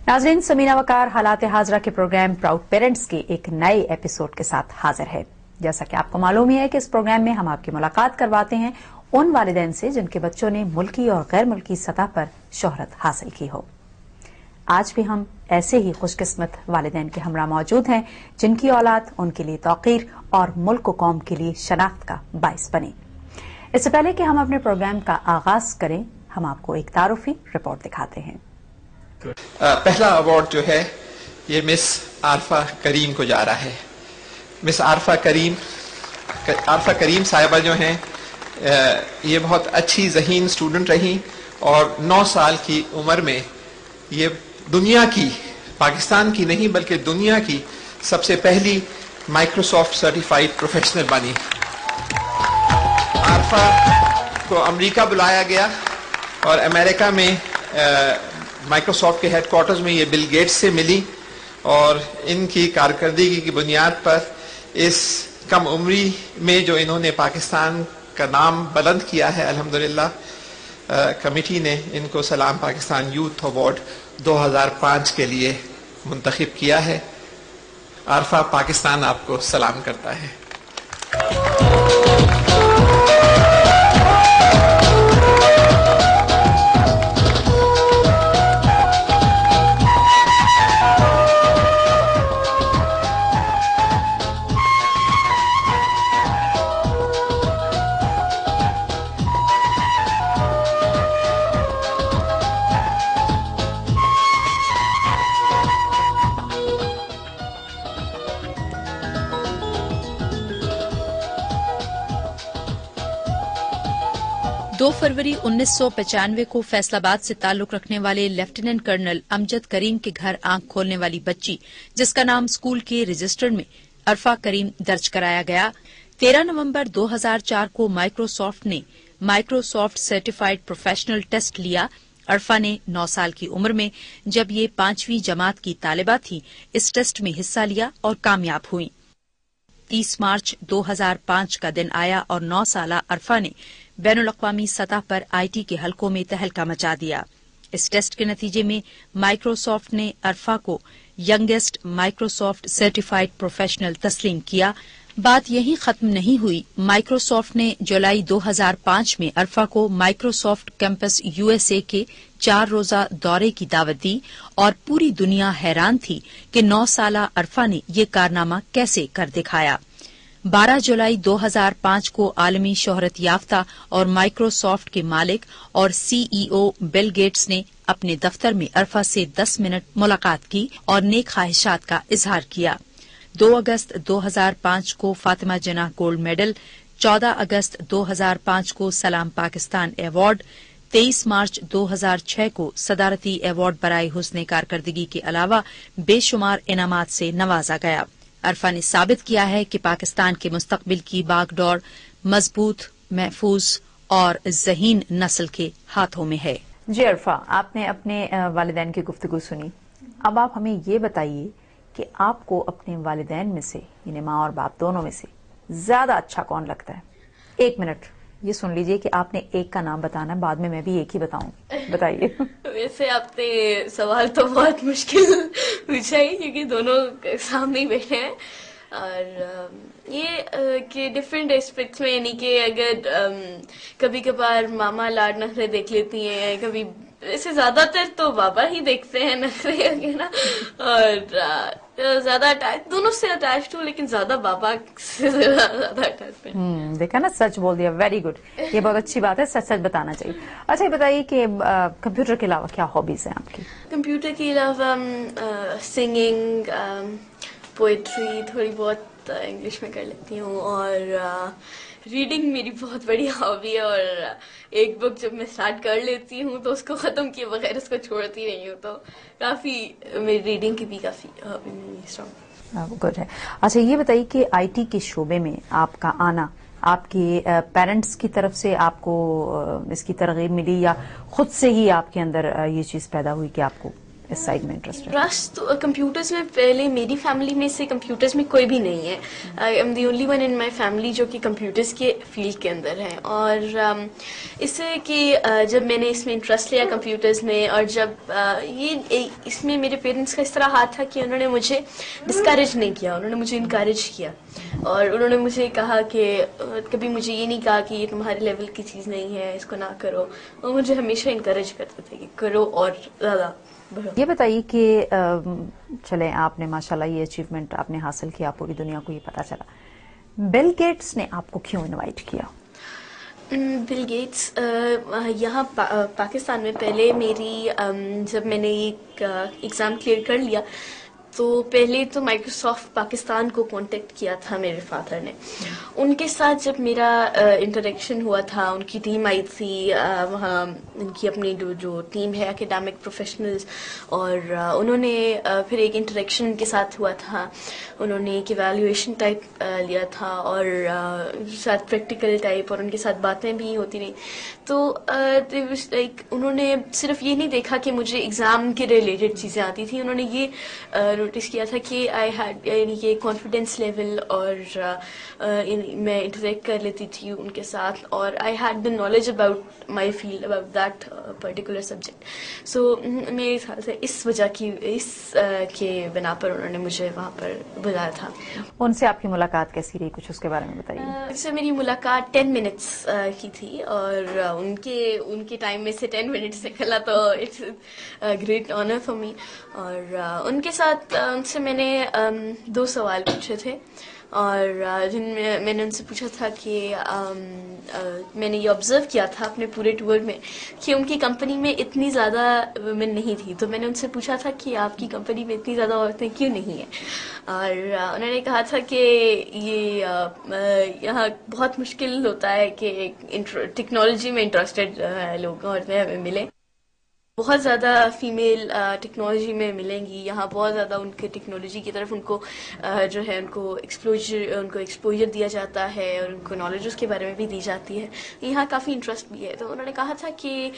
नाज़रीन, समीना वकार हालात हाजरा के प्रोग्राम प्राउड पेरेंट्स के एक नए एपिसोड के साथ हाजिर है। जैसा कि आपको मालूम ही है कि इस प्रोग्राम में हम आपकी मुलाकात करवाते हैं उन वालिदैन से जिनके बच्चों ने मुल्की और गैर मुल्की सतह पर शोहरत हासिल की हो। आज भी हम ऐसे ही खुशकिस्मत वालिदैन के हमरा मौजूद हैं जिनकी औलाद उनके लिए तौकीर और मुल्क व कौम के लिए शनाख्त का बाइस बने। इससे पहले कि हम अपने प्रोग्राम का आगाज करें, हम आपको एक तारुफी रिपोर्ट दिखाते हैं। पहला अवार्ड जो है ये मिस आरफा करीम को जा रहा है। मिस आरफा करीम साहिबा जो हैं ये बहुत अच्छी ज़हीन स्टूडेंट रहीं और 9 साल की उम्र में ये दुनिया की, पाकिस्तान की नहीं बल्कि दुनिया की सबसे पहली माइक्रोसॉफ्ट सर्टिफाइड प्रोफेशनल बनी। आरफा को अमेरिका बुलाया गया और अमेरिका में माइक्रोसॉफ्ट के हेडक्वार्टर्स में ये बिल गेट्स से मिली और इनकी कारकर्दगी की बुनियाद पर इस कम उम्री में जो इन्होंने पाकिस्तान का नाम बुलंद किया है, अल्हम्दुलिल्लाह कमेटी ने इनको सलाम पाकिस्तान यूथ अवार्ड 2005 के लिए मुंतखब किया है। आरफा, पाकिस्तान आपको सलाम करता है। दो फरवरी 1995 को फैसलाबाद से ताल्लुक रखने वाले लेफ्टिनेंट कर्नल अमजद करीम के घर आंख खोलने वाली बच्ची, जिसका नाम स्कूल के रजिस्टर में अरफा करीम दर्ज कराया गया, 13 नवंबर 2004 को माइक्रोसॉफ्ट ने माइक्रोसॉफ्ट सर्टिफाइड प्रोफेशनल टेस्ट लिया। अरफा ने 9 साल की उम्र में, जब ये 5वीं जमात की तालिबा थी, इस टेस्ट में हिस्सा लिया और कामयाब हुई। 30 मार्च 2005 का दिन आया और 9 साला अरफा ने बैनुल अक़वामी सतह पर आईटी के हलकों में तहलका मचा दिया। इस टेस्ट के नतीजे में माइक्रोसॉफ्ट ने अरफा को यंगेस्ट माइक्रोसॉफ्ट सर्टिफाइड प्रोफेशनल तस्लीम किया। बात यहीं खत्म नहीं हुई। माइक्रोसॉफ्ट ने जुलाई 2005 में अरफा को माइक्रोसॉफ्ट कैंपस यूएसए के 4 रोजा दौरे की दावत दी और पूरी दुनिया हैरान थी कि 9 साला अरफा ने ये कारनामा कैसे कर दिखाया। 12 जुलाई 2005 को आलमी शोहरत याफ्ता और माइक्रोसॉफ्ट के मालिक और सीईओ बिल गेट्स ने अपने दफ्तर में अरफा से 10 मिनट मुलाकात की और नेक ख्वाहिशात का इजहार किया। 2 अगस्त 2005 को फातिमा जनाह गोल्ड मेडल, 14 अगस्त 2005 को सलाम पाकिस्तान अवार्ड, 23 मार्च 2006 को सदारती अवार्ड बराए हुस्ने कारकर्दगी के अलावा बेशुमार इनामात से नवाजा गया। अरफा ने साबित किया है कि पाकिस्तान के मुस्तकबिल की बागडोर मजबूत, महफूज और ज़हीन नस्ल के हाथों में है। जी अरफा, आपने अपने वालिदैन की गुफ्तगू सुनी। अब आप हमें ये बताइए कि आपको अपने वालिदैन में से, यानी माँ और बाप दोनों में से ज्यादा अच्छा कौन लगता है? 1 मिनट ये सुन लीजिए कि आपने एक का नाम बताना, बाद में मैं भी एक ही बताऊंगी। बताइए। वैसे आपने सवाल तो बहुत मुश्किल पूछा ही, क्योंकि दोनों सामने ही बैठे हैं और ये कि डिफरेंट एस्पेक्ट्स में, यानी कि अगर कभी कभार मामा लाड नखरे देख लेती हैं, कभी वैसे ज्यादातर तो बाबा ही देखते हैं नखरे वगैरह, और ज्यादा अटैच, दोनों से अटैच हूँ, लेकिन ज्यादा बाबा से ज्यादा अटैच है। देखा ना, सच बोल दिया। वेरी गुड, ये बहुत अच्छी बात है, सच सच बताना चाहिए। अच्छा, ये बताइए कि कंप्यूटर के अलावा क्या हॉबीज हैं आपकी? कंप्यूटर के अलावा सिंगिंग, पोएट्री थोड़ी बहुत इंग्लिश में कर लेती हूँ, और रीडिंग मेरी बहुत बड़ी हॉबी है, और एक बुक जब मैं स्टार्ट कर लेती हूँ तो उसको खत्म किए बगैर उसको छोड़ती नहीं हूँ, तो काफी मेरी रीडिंग की भी काफी हॉबी मेरी स्ट्रॉन्ग। गुड है। अच्छा, ये बताइए कि आईटी के शोबे में आपका आना, आपके पेरेंट्स की तरफ से आपको इसकी तरगीब मिली या खुद से ही आपके अंदर ये चीज पैदा हुई कि आपको किस साइड में इंटरेस्ट है? इंटरेस्ट तो कंप्यूटर्स में, पहले मेरी फैमिली में से कंप्यूटर्स में कोई भी नहीं है. I am the only one in my family जो कि कंप्यूटर्स के फील्ड के अंदर है. और इससे कि जब मैंने इसमें इंटरेस्ट लिया कंप्यूटर्स में, और जब ये इसमें मेरे पेरेंट्स का इस तरह हाथ था कि उन्होंने मुझे डिस्करेज नहीं किया, उन्होंने मुझे इनकरेज किया. और उन्होंने मुझे कहा कि कभी मुझे ये नहीं कहा कि ये तुम्हारे लेवल की चीज़ नहीं है, इसको ना करो. और मुझे हमेशा इनकरेज करते थे कि करो और ज़्यादा. ये बताइए कि चले आपने माशाल्लाह ये अचीवमेंट आपने हासिल किया, पूरी दुनिया को ये पता चला, बिल गेट्स ने आपको क्यों इनवाइट किया? बिल गेट्स यहाँ पाकिस्तान में पहले मेरी जब मैंने एक एग्ज़ाम क्लियर कर लिया तो पहले तो माइक्रोसॉफ्ट पाकिस्तान को कांटेक्ट किया था मेरे फादर ने. उनके साथ जब मेरा इंटरेक्शन हुआ था, उनकी टीम आई थी वहाँ, उनकी अपनी जो टीम है एकेडमिक प्रोफेशनल्स, और उन्होंने फिर एक इंटरेक्शन उनके साथ हुआ था. उन्होंने एक इवैल्यूएशन टाइप लिया था और साथ प्रैक्टिकल टाइप, और उनके साथ बातें भी होती रही. तो लाइक उन्होंने सिर्फ ये नहीं देखा कि मुझे एग्ज़ाम के रिलेटेड चीज़ें आती थी, उन्होंने ये नोटिस किया था कि आई हैड यानी कि कॉन्फिडेंस लेवल, और मैं इंटरेक्ट कर लेती थी उनके साथ, और I had the knowledge about my field, about that particular subject. So मेरे ख्याल से इस वजह की के बिना पर उन्होंने मुझे वहाँ पर बुलाया था. उनसे आपकी मुलाकात कैसी रही, कुछ उसके बारे में बताइए. इससे मेरी मुलाकात 10 मिनट्स की थी, और उनके टाइम में से 10 मिनट्स निकला तो it's great honour for me. और उनके साथ उनसे मैंने 2 सवाल पूछे थे, और जिनमें मैंने उनसे पूछा था कि मैंने ये ऑब्जर्व किया था अपने पूरे टूर में कि उनकी कंपनी में इतनी ज़्यादा वुमेन नहीं थी. तो मैंने उनसे पूछा था कि आपकी कंपनी में इतनी ज़्यादा औरतें क्यों नहीं हैं, और उन्होंने कहा था कि ये यहाँ बहुत मुश्किल होता है कि टेक्नोलॉजी में इंटरेस्टेड लोग औरतें हमें मिले. बहुत ज़्यादा फीमेल टेक्नोलॉजी में मिलेंगी यहाँ, बहुत ज़्यादा उनके टेक्नोलॉजी की तरफ उनको जो है उनको एक्सपोजर दिया जाता है, और उनको नॉलेज उसके बारे में भी दी जाती है. यहाँ काफ़ी इंटरेस्ट भी है. तो उन्होंने कहा था कि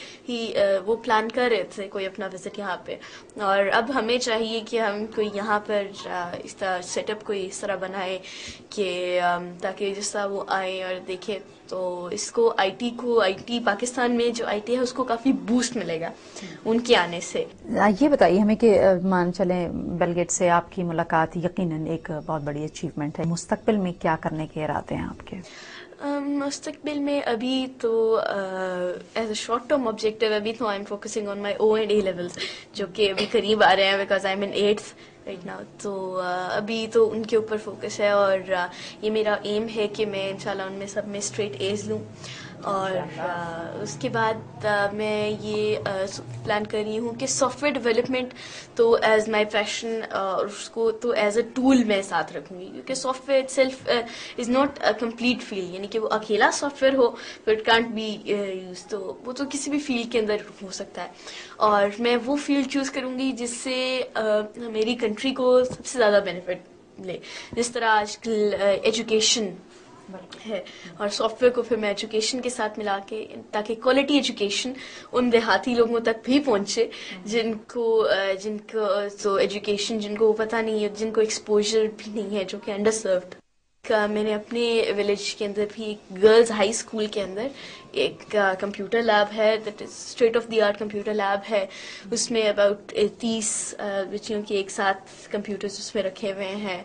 वो प्लान कर रहे थे कोई अपना विजिट यहाँ पे, और अब हमें चाहिए कि हम कोई यहाँ पर इस तरह सेटअप कोई इस तरह बनाए कि ताकि जिस तरह वो आए और देखें तो इसको आईटी पाकिस्तान में जो आईटी है उसको काफी बूस्ट मिलेगा उनके आने से. ये बताइए हमें कि मान चलें बिल गेट्स से आपकी मुलाकात यकीनन एक बहुत बड़ी अचीवमेंट है, मुस्तकबिल में क्या करने के इरादे हैं आपके? मुस्तकबिल में अभी तो as a short term objective अभी तो I am focusing on my O and A levels जो कि अभी करीब आ रहे हैं because I am in 8th right now. तो अभी तो उनके ऊपर फोकस है और ये मेरा एम है कि मैं इंशाल्लाह उनमें सब में स्ट्रेट एज लूँ. और उसके बाद मैं ये प्लान कर रही हूँ कि सॉफ्टवेयर डेवलपमेंट तो एज माय पैशन और उसको तो एज अ टूल मैं साथ रखूँगी क्योंकि software itself is not a complete field, यानी कि वो अकेला सॉफ्टवेयर हो तो इट कांट बी यूज, तो वो तो किसी भी फील्ड के अंदर हो सकता है. और मैं वो फील्ड चूज़ करूँगी जिससे मेरी कंट्री को सबसे ज़्यादा बेनिफिट मिले. जिस तरह आजकल एजुकेशन है और सॉफ्टवेयर को फिर मैं एजुकेशन के साथ मिला के ताकि क्वालिटी एजुकेशन उन देहाती लोगों तक भी पहुंचे जिनको तो एजुकेशन जिनको पता नहीं है, जिनको एक्सपोजर भी नहीं है, जो कि अंडर सर्व्ड. मैंने अपने विलेज के अंदर भी एक गर्ल्स हाई स्कूल के अंदर एक कंप्यूटर लैब है, that is state of the art computer lab है. उसमें अबाउट 30 बच्चियों के एक साथ कंप्यूटर्स उसमें रखे हुए हैं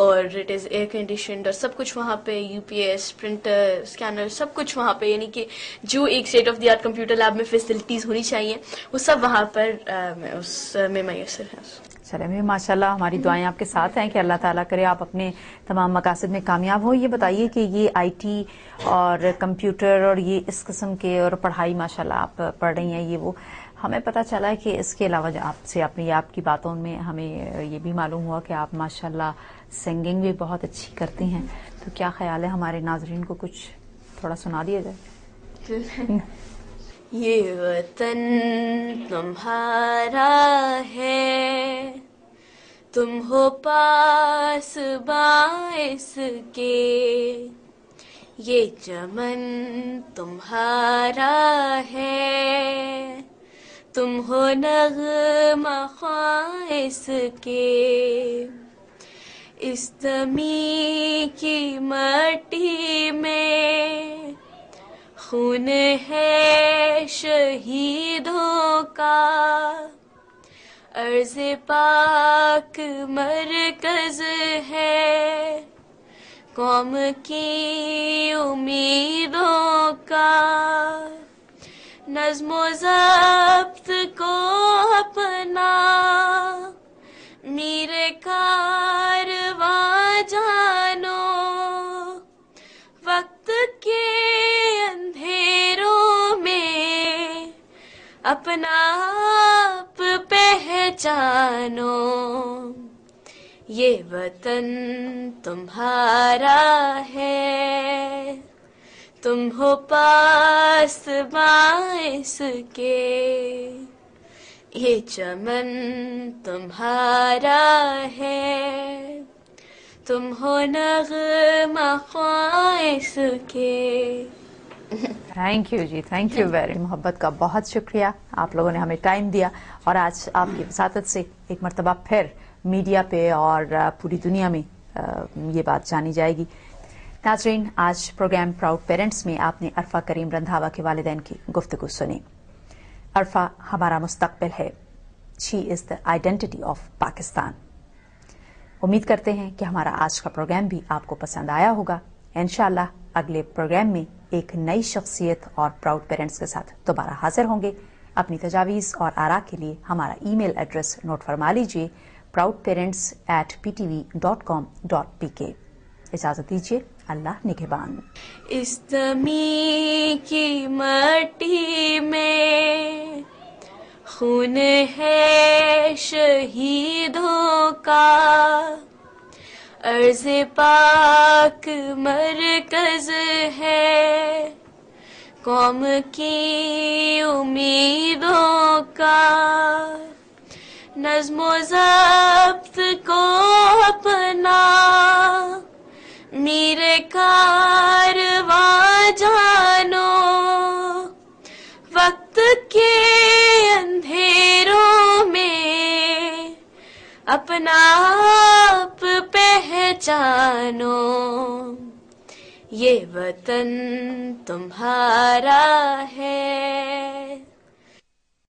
और इट इज़ एयर कंडीशनड और सब कुछ वहाँ पे UPS प्रिंटर स्कैनर सब कुछ वहाँ पे, यानी कि जो एक state of the art computer lab में फैसिलिटीज़ होनी चाहिए वो सब वहाँ पर उसमें मैसर है. चले मैं माशाल्लाह हमारी दुआएं आपके साथ हैं कि अल्लाह ताला करे आप अपने तमाम मकासद में कामयाब हो. ये बताइए कि ये IT और कंप्यूटर और ये इस किस्म के और पढ़ाई माशाल्लाह आप पढ़ रही हैं, ये वो हमें पता चला है कि इसके अलावा आपसे अपनी आपकी बातों में हमें ये भी मालूम हुआ कि आप माशाल्लाह सिंगिंग भी बहुत अच्छी करती हैं. तो क्या ख्याल है हमारे नाजरीन को कुछ थोड़ा सुना दिया जाए? ये वतन तुम्हारा है, तुम हो पास बाइस के, ये चमन तुम्हारा है, तुम हो नग़्मा ख्वाइस के, इस ज़मीं की मट्टी में खून है शहीदों का, अर्ज़ पाक मरकज़ है कौम की उम्मीदों का। नज़्मो ज़ब्त को अपना मीरे कारवां जानो, वक्त के अंधेरों में अपना आप पहचानो। ये वतन तुम्हारा है, तुम हो पास बाइस के, ये चमन तुम्हारा है, तुम हो नग़्मा ख्वाइस के। थैंक यू जी, थैंक यू वेरी। मोहब्बत का बहुत शुक्रिया, आप लोगों ने हमें टाइम दिया और आज आपकी वसातत से एक मरतबा फिर मीडिया पे और पूरी दुनिया में ये बात जानी जाएगी। नाज़रीन, आज प्रोग्राम प्राउड पेरेंट्स में आपने अरफा करीम रंधावा के वालिदैन की गुफ्तगू सुनी। अरफा हमारा मुस्तकबिल है, she is the identity of Pakistan. उम्मीद करते हैं कि हमारा आज का प्रोग्राम भी आपको पसंद आया होगा। इंशाअल्लाह अगले प्रोग्राम में एक नई शख्सियत और प्राउड पेरेंट्स के साथ दोबारा हाजिर होंगे। अपनी तजावीज़ और आरा के लिए हमारा ईमेल एड्रेस नोट फरमा लीजिए, proudparents@ptv.com.pk। इजाजत दीजिए, अल्लाह निगहबान। इस ज़मीं की मट्टी में खून है शहीदों का, अर्ज़ पाक मरकज़ है कौम की उम्मीदों का। नज़्मो ज़ब्त को अपना मीरे कारवां जानो, वक्त के अंधेरों में अपना आप पहचानो। ये वतन तुम्हारा है,